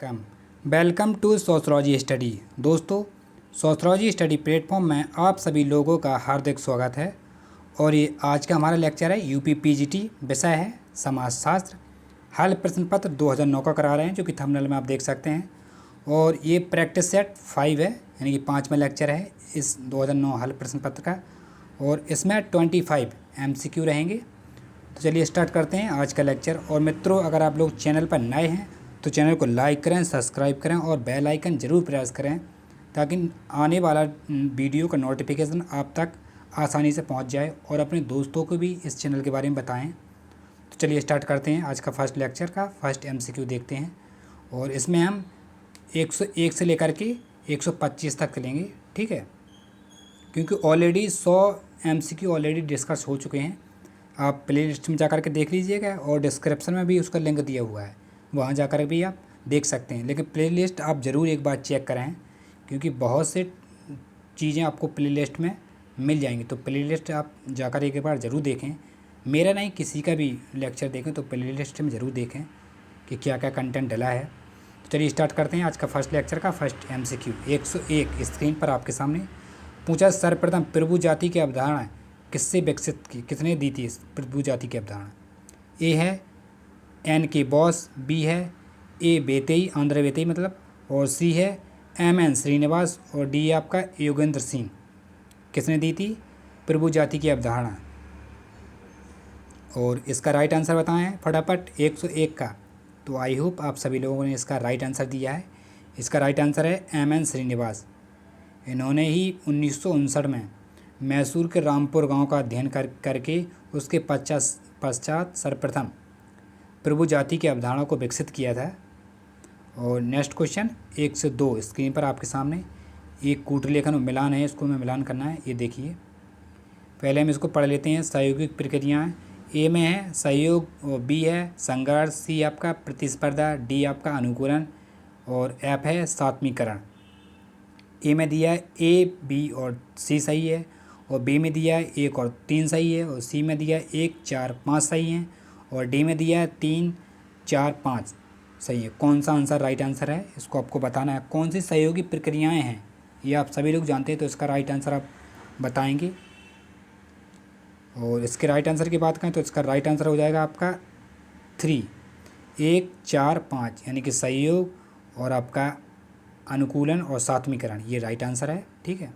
Welcome welcome to sociology study. दोस्तों, sociology study platform में आप सभी लोगों का हार्दिक स्वागत है। और ये आज का हमारा लेक्चर है यूपी पीजीटी, विषय है समाजशास्त्र। हल प्रश्न पत्र 2009 का करा रहे हैं, जो कि थंबनेल में आप देख सकते हैं। और ये प्रैक्टिस सेट 5 है, यानी कि 5वां लेक्चर है इस 2009 हल प्रश्न पत्र का। और इसमें 25 MCQ रहेंगे। तो चलिए स्टार्ट करते हैं आज का लेक्चर। और मित्रों, अगर आप लोग चैनल पर नए हैं तो चैनल को लाइक करें, सब्सक्राइब करें और बेल आइकन ज़रूर प्रेस करें, ताकि आने वाला वीडियो का नोटिफिकेशन आप तक आसानी से पहुंच जाए और अपने दोस्तों को भी इस चैनल के बारे में बताएं। तो चलिए स्टार्ट करते हैं आज का फर्स्ट लेक्चर का फर्स्ट MCQ देखते हैं। और इसमें हम 101 से लेकर के 125 तक लेंगे, ठीक है, क्योंकि ऑलरेडी 100 MCQ ऑलरेडी डिस्कस हो चुके हैं। आप प्ले लिस्ट में जा कर के देख लीजिएगा और डिस्क्रिप्शन में भी उसका लिंक दिया हुआ है, वहाँ जाकर भी आप देख सकते हैं। लेकिन प्ले लिस्ट आप ज़रूर एक बार चेक करें, क्योंकि बहुत से चीज़ें आपको प्ले लिस्ट में मिल जाएंगी। तो प्ले लिस्ट आप जाकर एक बार ज़रूर देखें। मेरा नहीं, किसी का भी लेक्चर देखें तो प्ले लिस्ट में ज़रूर देखें कि क्या क्या कंटेंट डला है। तो चलिए स्टार्ट करते हैं आज का फर्स्ट लेक्चर का फर्स्ट MCQ। 101 स्क्रीन पर आपके सामने पूछा, सर्वप्रथम प्रभु जाति की अवधारणा किससे विकसित की, किसने दी थी प्रभु जाति की अवधारणा? ए है NK बोस, बी है A बेतेई, आंध्र बेतेई मतलब, और सी है MN श्रीनिवास, और डी है आपका योगेंद्र सिंह। किसने दी थी प्रभु जाति की अवधारणा? और इसका राइट आंसर बताएं फटाफट 101 का। तो आई होप आप सभी लोगों ने इसका राइट आंसर दिया है। इसका राइट आंसर है MN श्रीनिवास। इन्होंने ही 1959 में मैसूर के रामपुर गांव का अध्ययन करके उसके पश्चात सर्वप्रथम प्रभु जाति की अवधारणा को विकसित किया था। और नेक्स्ट क्वेश्चन 102 स्क्रीन पर आपके सामने एक कूटलेखन मिलान है, इसको हमें मिलान करना है। ये देखिए, पहले हम इसको पढ़ लेते हैं। सहयोगिक प्रक्रियाएं, ए में है सहयोग, और बी है संघर्ष, सी आपका प्रतिस्पर्धा, डी आपका अनुकूलन, और एफ है सात्मीकरण। ए में दिया है A, B और C सही है, और बी में दिया है 1 और 3 सही है, और सी में दिया है 1, 4, 5 सही है, और डी में दिया है 3, 4, 5 सही है। कौन सा आंसर राइट आंसर है, इसको आपको बताना है। कौन सी सहयोगी प्रक्रियाएं हैं ये आप सभी लोग जानते हैं, तो इसका राइट आंसर आप बताएंगे। और इसके राइट आंसर की बात करें तो इसका राइट आंसर हो जाएगा आपका 3, 1, 4, 5, यानी कि सहयोग और आपका अनुकूलन और सात्मीकरण, ये राइट आंसर है, ठीक है।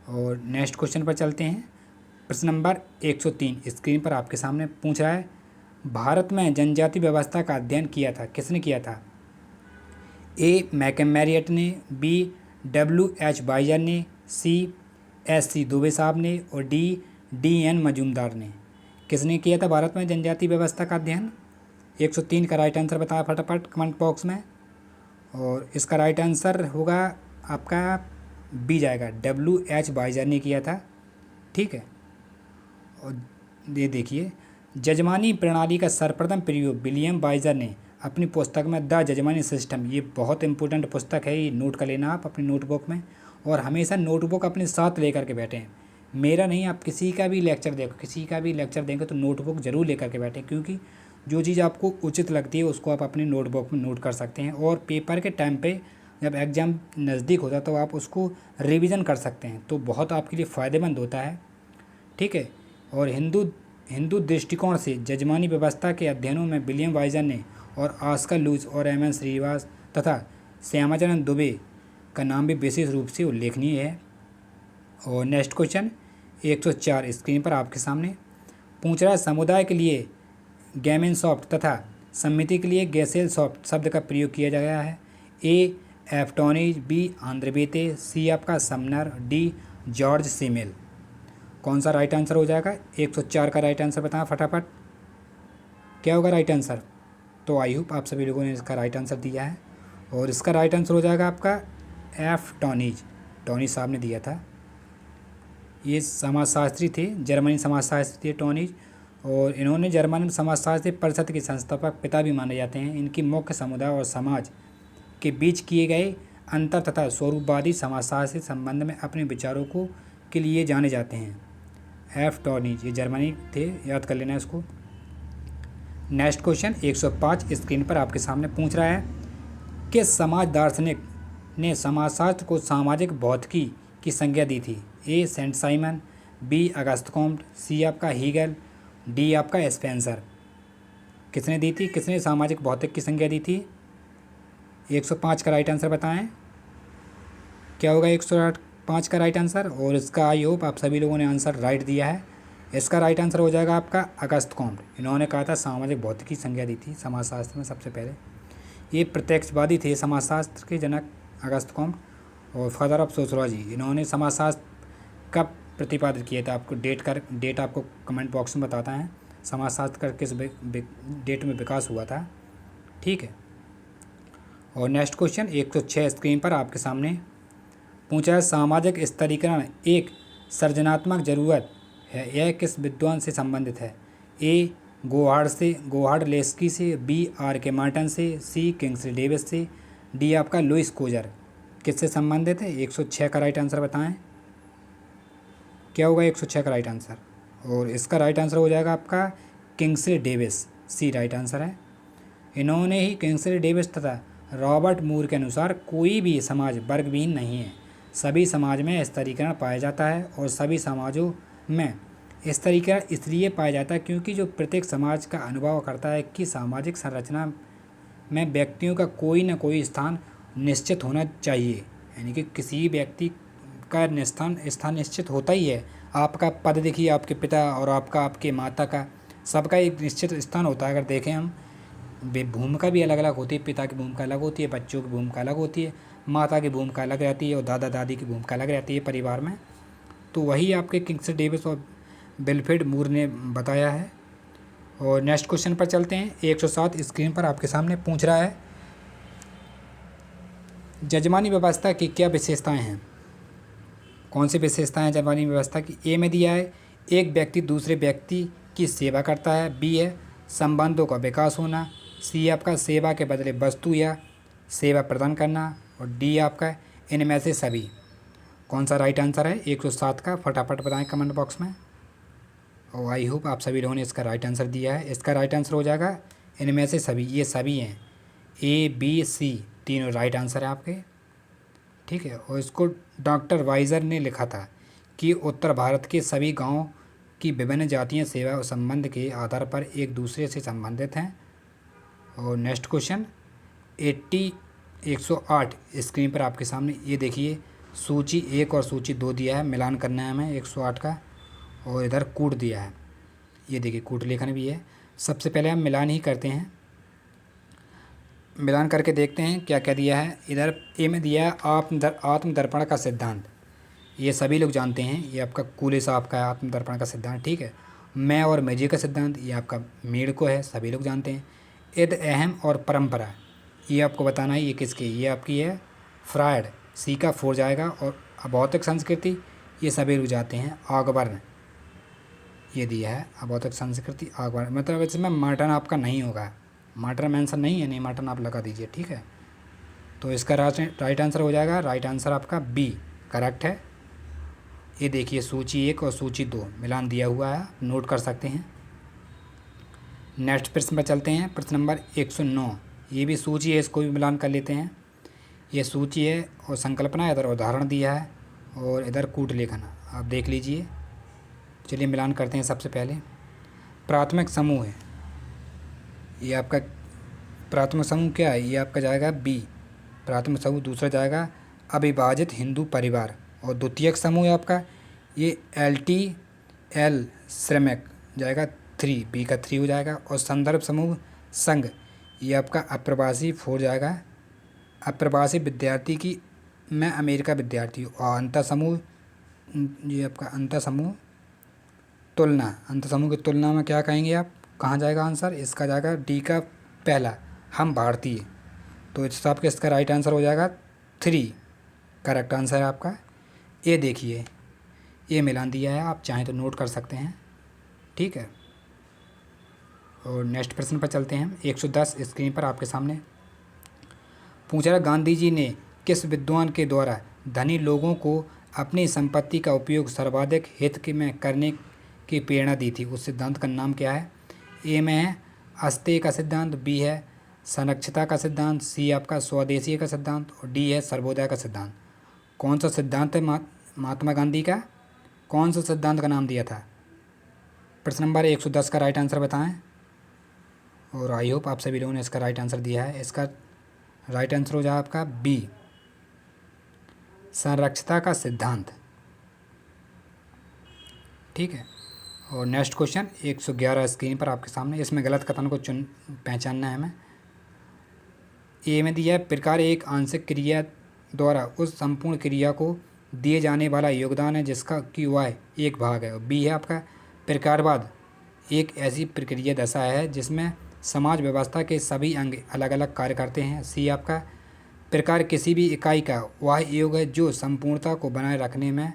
और नेक्स्ट क्वेश्चन पर चलते हैं। प्रश्न नंबर 103 स्क्रीन पर आपके सामने पूछ रहा है, भारत में जनजाति व्यवस्था का अध्ययन किया था, किसने किया था? A मैकमेरियट ने, B WH बाइजर ने, C SC दुबे साहब ने, और D DN मजूमदार ने। किसने किया था भारत में जनजाति व्यवस्था का अध्ययन? 103 का राइट आंसर बताया फटाफट कमेंट बॉक्स में। और इसका राइट आंसर होगा आपका बी जाएगा, WH बाइजर ने किया था, ठीक है। और ये देखिए, जजमानी प्रणाली का सर्वप्रथम प्रयोग विलियम बाइजर ने अपनी पुस्तक में द जजमानी सिस्टम, ये बहुत इंपॉर्टेंट पुस्तक है, ये नोट कर लेना आप अपनी नोटबुक में। और हमेशा नोटबुक अपने साथ लेकर के बैठें। मेरा नहीं, आप किसी का भी लेक्चर देखो, किसी का भी लेक्चर देंगे तो नोटबुक ज़रूर लेकर के बैठें, क्योंकि जो चीज़ आपको उचित लगती है उसको आप अपनी नोटबुक में नोट कर सकते हैं। और पेपर के टाइम पे जब एग्ज़ाम नज़दीक होता है तो आप उसको रिवीजन कर सकते हैं, तो बहुत आपके लिए फ़ायदेमंद होता है, ठीक है। और हिंदू दृष्टिकोण से जजमानी व्यवस्था के अध्ययनों में विलियम बाइजर ने और ऑस्कर लूज और MN श्रीनिवास तथा श्यामाचरण दुबे का नाम भी विशेष रूप से उल्लेखनीय है। और नेक्स्ट क्वेश्चन 104 स्क्रीन पर आपके सामने पूछ रहा है, समुदाय के लिए गैमेन सॉफ्ट तथा समिति के लिए गैसेल सॉफ्ट शब्द का प्रयोग किया गया है। A एफ्टोनीज, B आंध्र बेते, C आपका समनर, D जॉर्ज सीमेल। कौन सा राइट आंसर हो जाएगा? 104 का राइट आंसर बताएं फटाफट, क्या होगा राइट आंसर? तो आई होप आप सभी लोगों ने इसका राइट आंसर दिया है। और इसका राइट आंसर हो जाएगा आपका F टॉनीज साहब ने दिया था। ये समाजशास्त्री थे, जर्मनी समाजशास्त्री थे टॉनीज, और इन्होंने जर्मन समाजशास्त्री परिषद के संस्थापक पिता भी माने जाते हैं। इनकी मुख्य समुदाय और समाज के बीच किए गए अंतर तथा स्वरूपवादी समाजशास्त्र के संबंध में अपने विचारों को के लिए जाने जाते हैं। F टॉनीज, ये जर्मनी थे, याद कर लेना इसको। नेक्स्ट क्वेश्चन 105 स्क्रीन पर आपके सामने पूछ रहा है, किस समाज दार्शनिक ने समाजशास्त्र को सामाजिक भौतिकी की संज्ञा दी थी? ए Saint Simon, B Auguste Comte, सी आपका हीगल, डी आपका स्पेंसर। किसने दी थी? किसने सामाजिक भौतिक की संज्ञा दी थी? 105 का राइट आंसर बताएं। क्या होगा 105 का राइट आंसर? और इसका आई होप आप सभी लोगों ने आंसर राइट दिया है। इसका राइट आंसर हो जाएगा आपका अगस्त कॉम्ट। इन्होंने कहा था सामाजिक भौतिकी की संज्ञा दी थी समाजशास्त्र में सबसे पहले। ये प्रत्यक्षवादी थे समाजशास्त्र के जनक अगस्त कॉम्ट, और फादर ऑफ सोशोलॉजी। इन्होंने समाजशास्त्र कब प्रतिपादित किया था? आपको डेट आपको कमेंट बॉक्स में बताता है समाजशास्त्र का किस डेट में विकास हुआ था। ठीक है। और नेक्स्ट क्वेश्चन 106 स्क्रीन पर आपके सामने पूछा है, सामाजिक स्तरीकरण एक सृजनात्मक जरूरत है, यह किस विद्वान से संबंधित है? ए गोहार्ड लेस्की से, बी आर के मार्टन से, सी किंग्सली डेविस से, डी आपका लुइस कोजर। किससे संबंधित है? 106 का राइट आंसर बताएं। क्या होगा 106 का राइट आंसर? और इसका राइट आंसर हो जाएगा आपका किंग्सली डेविस, सी राइट आंसर है। इन्होंने ही किंग्सली डेविस तथा रॉबर्ट मूर के अनुसार कोई भी समाज वर्गविहीन नहीं है, सभी समाज में स्तरीकरण पाया जाता है, और सभी समाजों में स्तरीकरण इसलिए पाया जाता है क्योंकि जो प्रत्येक समाज का अनुभव करता है कि सामाजिक संरचना में व्यक्तियों का कोई न कोई स्थान निश्चित होना चाहिए, यानी कि किसी व्यक्ति का स्थान निश्चित होता ही है। आपका पद देखिए, आपके पिता और आपके माता का, सबका एक निश्चित स्थान होता है। अगर देखें हम, भूमिका भी अलग अलग होती है, पिता की भूमिका अलग होती है, बच्चों की भूमिका अलग होती है, माता की भूमिका अलग रहती है, और दादा दादी की भूमिका अलग रहती है परिवार में। तो वही आपके किंग्सली डेविस और विल्फ्रेड मूर ने बताया है। और नेक्स्ट क्वेश्चन पर चलते हैं। 107 स्क्रीन पर आपके सामने पूछ रहा है, जजमानी व्यवस्था की क्या विशेषताएं हैं? कौन सी विशेषताएं हैं जजमानी व्यवस्था की? ए में दिया है, एक व्यक्ति दूसरे व्यक्ति की सेवा करता है, बी है संबंधों का विकास होना, सी आपका सेवा के बदले वस्तु या सेवा प्रदान करना, और डी आपका इनमें से सभी। कौन सा राइट आंसर है 107 का? फटाफट बताएं कमेंट बॉक्स में। और आई होप आप सभी लोगों ने इसका राइट आंसर दिया है। इसका राइट आंसर हो जाएगा इनमें से सभी। ये सभी हैं, ए बी सी तीनों राइट आंसर है आपके। ठीक है। और इसको डॉक्टर वाइजर ने लिखा था कि उत्तर भारत के सभी गांवों की विभिन्न जातियां सेवा और संबंध के आधार पर एक दूसरे से संबंधित हैं। और नेक्स्ट क्वेश्चन 108 स्क्रीन पर आपके सामने ये देखिए, सूची 1 और सूची 2 दिया है, मिलान करना है हमें 108 का, और इधर कूट दिया है। ये देखिए कूट लेखन भी है। सबसे पहले हम मिलान ही करते हैं, मिलान करके देखते हैं क्या क्या दिया है। इधर ए में दिया है आत्मदर्पण का सिद्धांत, ये सभी लोग जानते हैं, ये आपका कूले साहब का है आत्मदर्पण का सिद्धांत। ठीक है। मैं और मेजे का सिद्धांत, ये आपका मेड को है, सभी लोग जानते हैं। इद अहम और परंपरा, ये आपको बताना है ये किसकी, ये आपकी है फ्रायड, सी का 4 जाएगा। और अभौतिक संस्कृति, ये सभी लोग जाते हैं। आगबर्न, ये दिया है अभौतिक संस्कृति आगबर्न, मतलब इसमें मार्टन आपका नहीं होगा, मार्टन मेंशन नहीं है, नहीं मार्टन आप लगा दीजिए। ठीक है। तो इसका राइट आंसर हो जाएगा, राइट आंसर आपका बी करेक्ट है। ये देखिए सूची 1 और सूची 2 मिलान दिया हुआ है, नोट कर सकते हैं। नेक्स्ट प्रश्न पर चलते हैं, प्रश्न नंबर 109। ये भी सूची है, इसको भी मिलान कर लेते हैं। ये सूची है और संकल्पना, इधर उदाहरण दिया है और इधर कूट लेखन, आप देख लीजिए। चलिए मिलान करते हैं। सबसे पहले प्राथमिक समूह है, ये आपका प्राथमिक समूह क्या है, ये आपका जाएगा बी प्राथमिक समूह। दूसरा जाएगा अविभाजित हिंदू परिवार, और द्वितीयक समूह है आपका ये LTL श्रमिक जाएगा 3, बी का 3 हो जाएगा। और संदर्भ समूह संघ, ये आपका अप्रवासी 4 जाएगा, अप्रवासी विद्यार्थी की मैं अमेरिका विद्यार्थी हूँ। और अंतर समूह, ये आपका अंतर समूह तुलना, अंतर समूह की तुलना में क्या कहेंगे आप, कहाँ जाएगा आंसर? इसका जाएगा डी का पहला, हम भारतीय। तो इस हिसाब के इसका राइट आंसर हो जाएगा 3 करेक्ट आंसर है आपका। ये देखिए ये मिलान दिया है, आप चाहें तो नोट कर सकते हैं। ठीक है। और नेक्स्ट प्रश्न पर चलते हैं। 110 स्क्रीन पर आपके सामने पूछा है, गांधी जी ने किस विद्वान के द्वारा धनी लोगों को अपनी संपत्ति का उपयोग सर्वाधिक हित में करने की प्रेरणा दी थी? उस सिद्धांत का नाम क्या है? ए में है अस्ते का सिद्धांत, बी है संरक्षिता का सिद्धांत, सी आपका स्वदेशी का सिद्धांत और डी है सर्वोदय का सिद्धांत। कौन सा सिद्धांत है महात्मा गांधी का? कौन सा सिद्धांत का नाम दिया था? प्रश्न नंबर 110 का राइट आंसर बताएं। और आई होप आप सभी लोगों ने इसका राइट आंसर दिया है। इसका राइट आंसर हो जाए आपका बी, संरक्षिता का सिद्धांत। ठीक है। और नेक्स्ट क्वेश्चन 111 स्क्रीन पर आपके सामने, इसमें गलत कथन को पहचानना है हमें। ए में दिया है प्रकार एक आंशिक क्रिया द्वारा उस संपूर्ण क्रिया को दिए जाने वाला योगदान है जिसका कि वह एक भाग है। और बी है आपका प्रकारवाद एक ऐसी प्रक्रिया दशा है जिसमें समाज व्यवस्था के सभी अंग अलग अलग कार्य करते हैं। सी आपका प्रकार किसी भी इकाई का वह योग है जो संपूर्णता को बनाए रखने में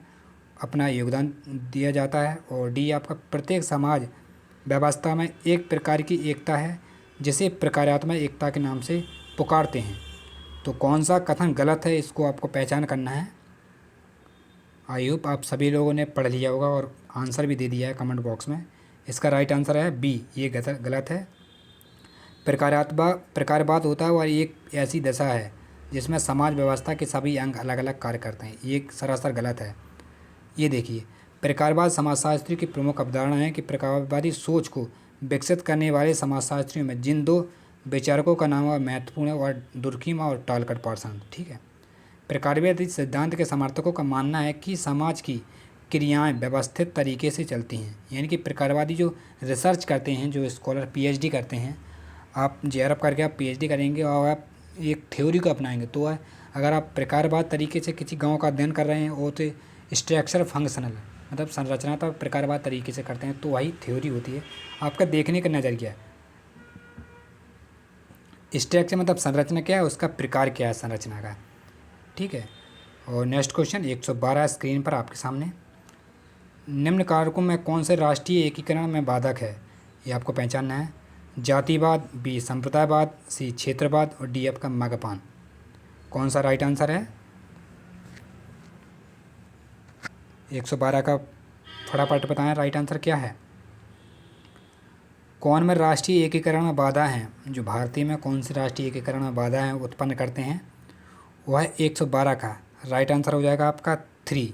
अपना योगदान दिया जाता है। और डी आपका प्रत्येक समाज व्यवस्था में एक प्रकार की एकता है जिसे प्रकारात्मक एकता के नाम से पुकारते हैं। तो कौन सा कथन गलत है इसको आपको पहचान करना है। आई होप आप सभी लोगों ने पढ़ लिया होगा और आंसर भी दे दिया है कमेंट बॉक्स में। इसका राइट आंसर है बी, ये गलत है। प्रकारवाद होता है और एक ऐसी दशा है जिसमें समाज व्यवस्था के सभी अंग अलग अलग कार्य करते हैं। ये सरासर गलत है। ये देखिए, प्रकारवाद समाजशास्त्री की प्रमुख अवधारणा है कि प्रकारवादी सोच को विकसित करने वाले समाजशास्त्रियों में जिन दो विचारकों का नाम महत्वपूर्ण है और दुर्खीम और टालकट पार्सन। ठीक है। प्रकारवादी सिद्धांत के समर्थकों का मानना है कि समाज की क्रियाएं व्यवस्थित तरीके से चलती हैं। यानी कि प्रकारवादी जो रिसर्च करते हैं, जो स्कॉलर पीएचडी करते हैं, आप जेआरएफ करके आप पीएचडी करेंगे और आप एक थ्योरी को अपनाएंगे तो अगर आप प्रकारवाद तरीके से किसी गांव का अध्ययन कर रहे हैं वो तो स्ट्रक्चर फंक्शनल मतलब संरचनात्मक प्रकारवाद तरीके से करते हैं तो वही थ्योरी होती है। आपका देखने का नज़रिया, स्ट्रक्चर मतलब संरचना क्या है, उसका प्रकार क्या है संरचना का। ठीक है। और नेक्स्ट क्वेश्चन 112 स्क्रीन पर आपके सामने, निम्न कारकों में कौन से राष्ट्रीय एकीकरण में बाधक है, ये आपको पहचानना है। जातिवाद, बी संप्रदायवाद, सी क्षेत्रवाद और डी आपका मगपान। कौन सा राइट आंसर है? 112 का फटाफट बताएं राइट आंसर क्या है। कौन में राष्ट्रीय एकीकरण में बाधा हैं, जो भारतीय में कौन सी राष्ट्रीय एकीकरण में बाधा हैं उत्पन्न करते हैं, वह है 112 का राइट आंसर हो जाएगा आपका 3,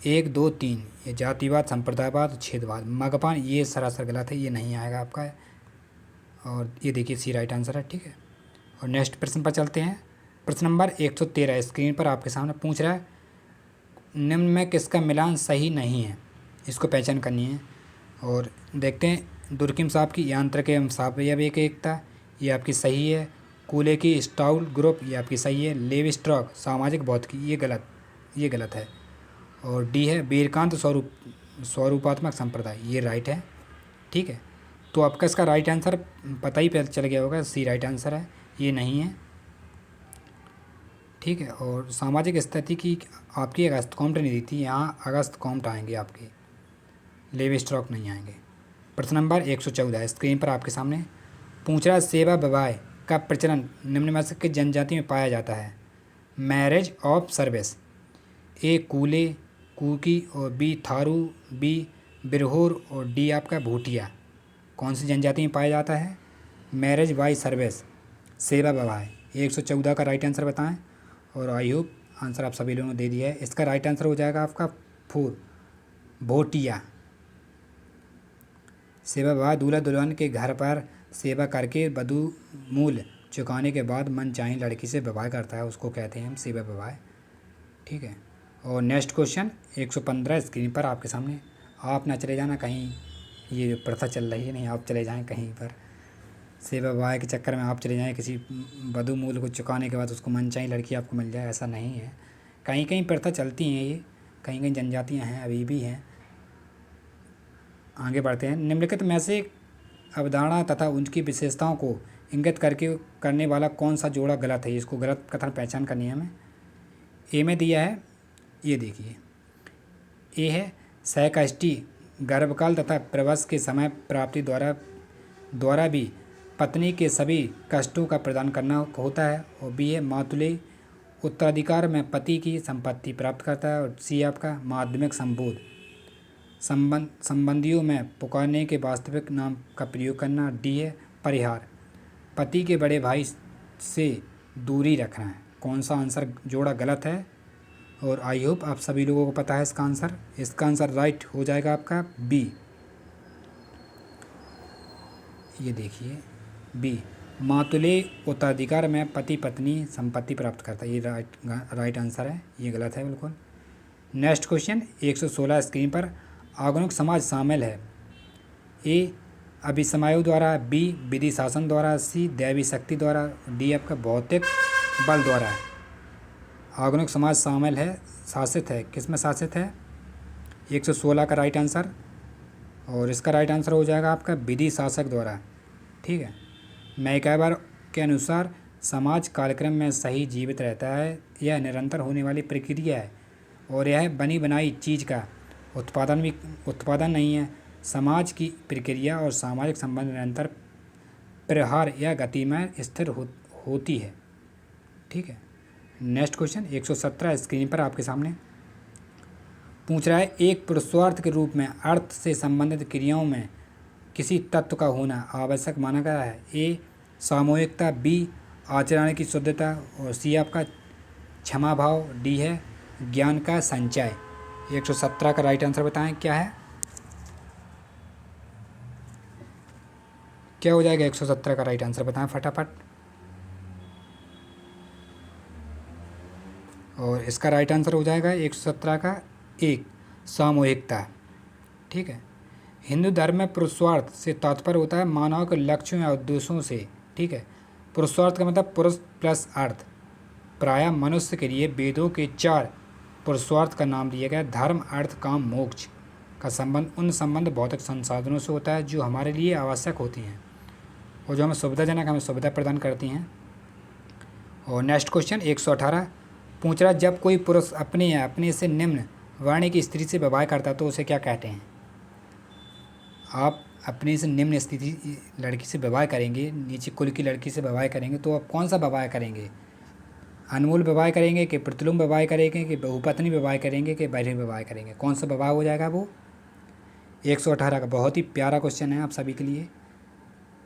1, 2, 3। ये जातिवाद, संप्रदायवाद, छेदवाद। मगपान ये सरासर गलत है, ये नहीं आएगा आपका। और ये देखिए सी राइट आंसर है। ठीक है। और नेक्स्ट प्रश्न पर चलते हैं। प्रश्न नंबर 113 स्क्रीन पर आपके सामने पूछ रहा है, निम्न में किसका मिलान सही नहीं है, इसको पहचान करनी है। और देखते हैं, दुर्किम साहब की यांत्रिक एवं सावयविक एकता, ये आपकी सही है। कूले की स्टाउल ग्रुप, ये आपकी सही है। लेवी स्ट्रॉक सामाजिक भौतिकी, ये गलत है। और डी है वीरकांत स्वरूपात्मक संप्रदाय, ये राइट है। ठीक है। तो आपका इसका राइट आंसर पता ही चल गया होगा, सी राइट आंसर है, ये नहीं है। ठीक है। और सामाजिक स्थिति की आपकी अगस्त कॉम्ट नहीं दी थी, यहाँ अगस्त कॉम्ट आएंगे आपके, लेवी स्ट्रॉक नहीं आएंगे। प्रश्न नंबर 114 स्क्रीन पर आपके सामने पूछ रहा है, सेवा विवाह का प्रचलन निम्न में से किस जनजाति में पाया जाता है। मैरिज ऑफ सर्विस, ए कूले कुकी और बी थारू, बी बिरहोर और डी आपका भूटिया। कौन सी जनजाति में पाया जाता है? मैरिज बाय सर्विस, सेवा विवाह। 114 का राइट आंसर बताएं। और आई होप आंसर आप सभी लोगों ने दे दिया है। इसका राइट आंसर हो जाएगा आपका 4, भोटिया। सेवा विवाह दूल्हा दुल्हन के घर पर सेवा करके वधू मूल्य चुकाने के बाद मनचाही लड़की से विवाह करता है, उसको कहते हैं हम सेवा विवाह। ठीक है। और नेक्स्ट क्वेश्चन 115 स्क्रीन पर आपके सामने, आप ना चले जाना कहीं, ये प्रथा चल रही है नहीं, आप चले जाएं कहीं पर सेवा विवाह के चक्कर में आप चले जाएं किसी वधू मूल्य को चुकाने के बाद उसको मनचाही लड़की आपको मिल जाए, ऐसा नहीं है। कहीं कहीं प्रथा चलती हैं, ये कहीं कहीं जनजातियाँ हैं, अभी भी हैं। आगे बढ़ते हैं। निम्नलिखित में से अवधारणा तथा उनकी विशेषताओं को इंगित करने वाला कौन सा जोड़ा गलत है, इसको गलत कथन पहचान करनी है हमें। ए में दिया है, ये देखिए, ए है सहकष्टी गर्भकाल तथा प्रसव के समय प्राप्ति द्वारा भी पत्नी के सभी कष्टों का प्रदान करना होता है। और बी है मातुले उत्तराधिकार में पति की संपत्ति प्राप्त करता है। और सी आपका माध्यमिक संबोध संबंधियों में पुकारने के वास्तविक नाम का प्रयोग करना। डी है परिहार पति के बड़े भाई से दूरी रखना है। कौन सा आंसर जोड़ा गलत है? और आई होप आप सभी लोगों को पता है इसका आंसर। इसका आंसर राइट हो जाएगा आपका बी। ये देखिए बी, मातुले उत्तराधिकार में पति पत्नी संपत्ति प्राप्त करता है। ये राइट आंसर है, ये गलत है बिल्कुल। नेक्स्ट क्वेश्चन 116 स्क्रीन पर आगुनिक समाज शामिल है। ए अभिसमयों द्वारा, बी विधि शासन द्वारा, सी दैवी शक्ति द्वारा, डी आपका भौतिक बल द्वारा है। आगुनिक समाज शामिल है, शासित है, किस में शासित है? 116 का राइट आंसर, और इसका राइट आंसर हो जाएगा आपका विधि शासक द्वारा। ठीक है। मैकाइवर के अनुसार समाज कालक्रम में सही जीवित रहता है। यह निरंतर होने वाली प्रक्रिया है और यह बनी बनाई चीज़ का उत्पादन नहीं है। समाज की प्रक्रिया और सामाजिक संबंध निरंतर प्रहार या गति में स्थिर होती है। ठीक है। नेक्स्ट क्वेश्चन 117 स्क्रीन पर आपके सामने पूछ रहा है, एक पुरुषार्थ के रूप में अर्थ से संबंधित क्रियाओं में किसी तत्व का होना आवश्यक माना गया है। ए सामूहिकता, बी आचरण की शुद्धता, और सी आपका क्षमा भाव, डी है ज्ञान का संचय। 117 का राइट आंसर बताएं क्या है? क्या हो जाएगा 117 का राइट आंसर बताएं फटाफट। और इसका राइट आंसर हो जाएगा 117 का एक, सामूहिकता। ठीक है। हिंदू धर्म में पुरुषार्थ से तात्पर्य होता है मानव के लक्ष्यों या उद्देश्यों से। ठीक है। पुरुषार्थ का मतलब पुरुष प्लस अर्थ। प्रायः मनुष्य के लिए वेदों के 4 पुरुषार्थ का नाम दिया गया। धर्म, अर्थ, काम, मोक्ष का संबंध भौतिक संसाधनों से होता है जो हमारे लिए आवश्यक होती हैं और जो हमें सुविधाजनक, हमें सुविधा प्रदान करती हैं। और नेक्स्ट क्वेश्चन 118 पूछ रहा है, जब कोई पुरुष अपने या अपने से निम्न वर्ण की स्त्री से विवाह करता है तो उसे क्या कहते हैं? आप अपने से निम्न स्थिति लड़की से विवाह करेंगे, नीचे कुल की लड़की से विवाह करेंगे, तो आप कौन सा विवाह करेंगे? अनमोल विवाह करेंगे कि प्रतिलोम विवाह करेंगे कि बहुपत्नी विवाह करेंगे कि बहिर्म विवाह करेंगे? कौन सा विवाह हो जाएगा वो? 118 का बहुत ही प्यारा क्वेश्चन है आप सभी के लिए।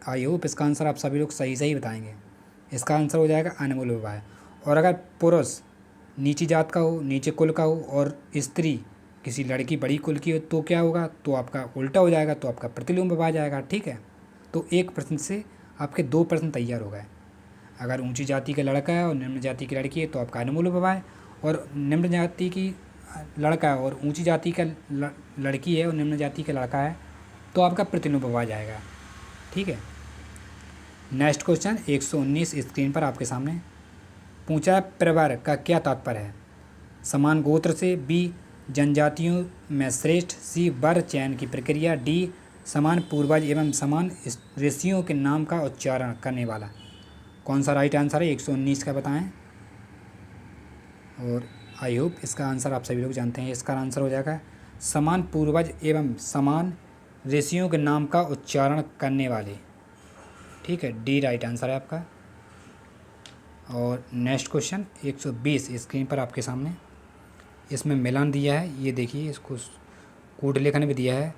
आई होप इसका आंसर आप सभी लोग सही बताएंगे। इसका आंसर हो जाएगा अनमोल विवाह। और अगर पुरुष नीची जात का हो, नीचे कुल का हो, और स्त्री किसी लड़की बड़ी कुल की हो तो क्या होगा? तो आपका उल्टा हो जाएगा, तो आपका प्रतिलोम विवाह जाएगा। ठीक है। तो एक प्रश्न से आपके 2 प्रश्न तैयार हो गए। अगर ऊंची जाति का लड़का है और निम्न जाति की लड़की है तो आपका अनमोल विवाह है, और निम्न जाति की लड़का है और ऊंची जाति का लड़की है और निम्न जाति का लड़का है तो आपका प्रतिलोम विवाह जाएगा। ठीक है। नेक्स्ट क्वेश्चन 119 स्क्रीन पर आपके सामने पूछा, परिवार का क्या तात्पर्य है? समान गोत्र से, बी जनजातियों में श्रेष्ठ, सी वर चयन की प्रक्रिया, डी समान पूर्वज एवं समान ऋषियों के नाम का उच्चारण करने वाला। कौन सा राइट आंसर है 119 का बताएं। और आई होप इसका आंसर आप सभी लोग जानते हैं। इसका आंसर हो जाएगा समान पूर्वज एवं समान ऋषियों के नाम का उच्चारण करने वाले। ठीक है, डी राइट आंसर है आपका। और नेक्स्ट क्वेश्चन 120 स्क्रीन पर आपके सामने, इसमें मिलान दिया है, ये देखिए, इसको कोड लेखन भी दिया है।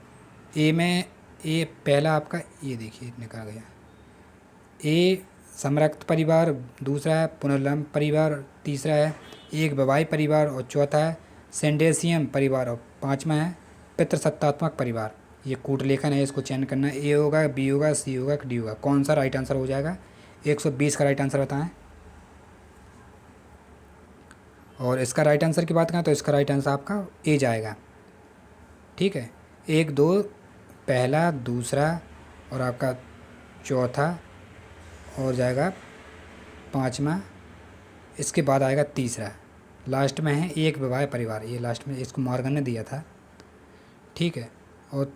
ए में ए पहला आपका ये देखिए निकल गया, ए समरक्त परिवार, दूसरा है पुनर्लम्ब परिवार, तीसरा है एक वैवाहिक परिवार, और चौथा है सेंडेसियम परिवार, और पाँचवा है पितृसत्तात्मक परिवार। ये कूट लेखन है, इसको चयन करना है। ए होगा, बी होगा, सी होगा, डी होगा? कौन सा राइट आंसर हो जाएगा? 120 का राइट आंसर बताएं। और इसका राइट आंसर की बात करें तो इसका राइट आंसर आपका ए जाएगा। ठीक है, 1 2 पहला, दूसरा और आपका चौथा, और जाएगा पाँचवा, इसके बाद आएगा तीसरा, लास्ट में है एक वैवाहिक परिवार। ये लास्ट में इसको मॉर्गन ने दिया था। ठीक है। और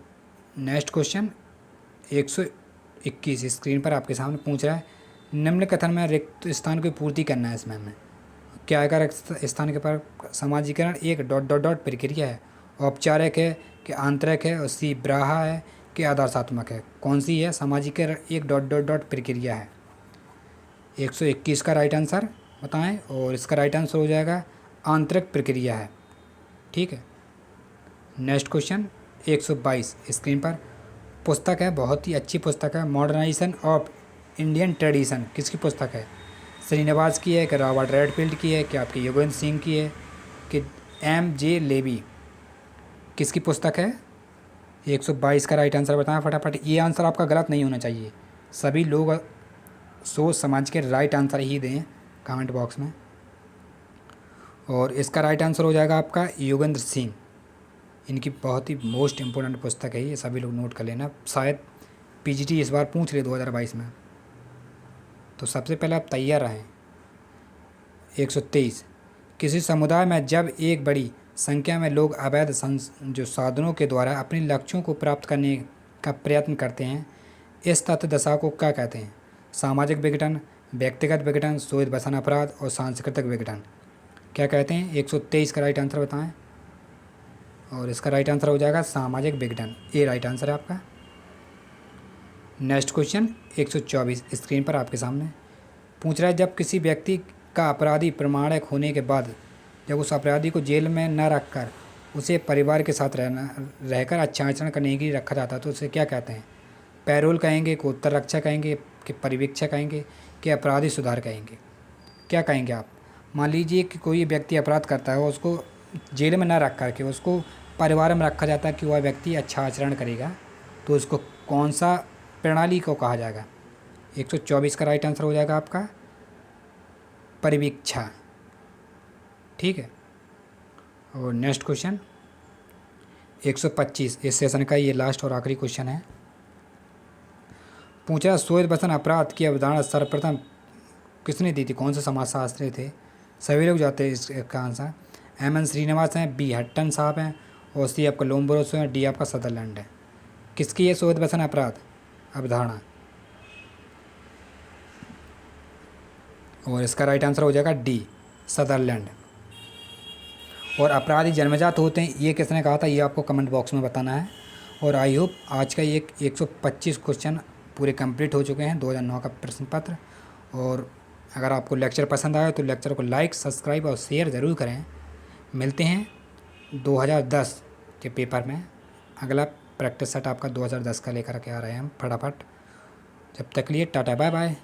नेक्स्ट क्वेश्चन 121 स्क्रीन पर आपके सामने पूछ रहा है, निम्न कथन में रिक्त स्थान की पूर्ति करना है। इसमें हमें क्या आएगा? रिक्त स्थान के पर सामाजिकरण एक ... प्रक्रिया है, औपचारिक है कि आंतरिक है, और सी ब्राहा है कि आदर्शात्मक है? कौन सी है? सामाजिकरण एक ... प्रक्रिया है। 121 का राइट आंसर बताएं। और इसका राइट आंसर हो जाएगा आंतरिक प्रक्रिया है। ठीक है। नेक्स्ट क्वेश्चन 122 स्क्रीन पर पुस्तक है, बहुत ही अच्छी पुस्तक है, मॉडर्नाइजेशन ऑफ इंडियन ट्रेडिशन किसकी पुस्तक है? श्रीनिवास की है कि रॉबर्ट रेडफील्ड की है कि आपके योगेंद्र सिंह की है कि M.J. लेवी किसकी पुस्तक है? 122 का राइट आंसर बताएं फटाफट। ये आंसर आपका गलत नहीं होना चाहिए, सभी लोग सोच समझ के राइट आंसर ही दें कमेंट बॉक्स में। और इसका राइट आंसर हो जाएगा आपका योगेंद्र सिंह। इनकी बहुत ही मोस्ट इम्पोर्टेंट पुस्तक है ये, सभी लोग नोट कर लेना, शायद PGT इस बार पूछ ले 2022 में। तो सबसे पहले आप तैयार रहें। 123 किसी समुदाय में जब एक बड़ी संख्या में लोग अवैध जो साधनों के द्वारा अपने लक्ष्यों को प्राप्त करने का प्रयत्न करते हैं, इस तथ्य दशा को क्या कहते हैं? सामाजिक विघटन, व्यक्तिगत विघटन, शोध बसन अपराध और सांस्कृतिक विघटन। क्या कहते हैं? 123 का राइट आंसर बताएं। और इसका राइट आंसर हो जाएगा सामाजिक विघटन, ये राइट आंसर है आपका। नेक्स्ट क्वेश्चन 124 स्क्रीन पर आपके सामने पूछ रहा है, जब किसी व्यक्ति का अपराधी प्रमाणिक होने के बाद जब उस अपराधी को जेल में न रखकर उसे परिवार के साथ रहकर अच्छा आचरण करने के लिए रखा जाता है तो उसे क्या कहते हैं? पैरोल कहेंगे, कि उत्तर रक्षा कहेंगे, कि परिवीक्षा कहेंगे, कि अपराधी सुधार कहेंगे? क्या कहेंगे आप? मान लीजिए कि कोई व्यक्ति अपराध करता है, उसको जेल में न रख करके उसको परिवार में रखा जाता है कि वह व्यक्ति अच्छा आचरण करेगा, तो उसको कौन सा प्रणाली को कहा जाएगा? 124 का राइट आंसर हो जाएगा आपका परिवीक्षा। ठीक है। और नेक्स्ट क्वेश्चन 125 इस सेशन का ये लास्ट और आखिरी क्वेश्चन है। पूछा शोध बसन अपराध की अवधारणा सर्वप्रथम किसने दी थी? कौन से समाजशास्त्री थे? सभी लोग जाते हैं इसका आंसर M.N. श्रीनिवास हैं, B. हट्टन साहब हैं और C. आपका लोम्बरोसो है, D. आपका सदरलैंड है। किसकी ये शोध बसन अपराध अवधारणा? और इसका राइट आंसर हो जाएगा D. सदरलैंड। और अपराधी जन्मजात होते हैं, ये किसने कहा था? ये आपको कमेंट बॉक्स में बताना है। और आई होप आज का ये 125 क्वेश्चन पूरे कंप्लीट हो चुके हैं 2009 का प्रश्न पत्र। और अगर आपको लेक्चर पसंद आया तो लेक्चर को लाइक, सब्सक्राइब और शेयर ज़रूर करें। मिलते हैं 2010 के पेपर में। अगला प्रैक्टिस सेट आपका 2010 का लेकर के आ रहे हैं हम फटाफट। जब तक लिए टाटा बाय बाय।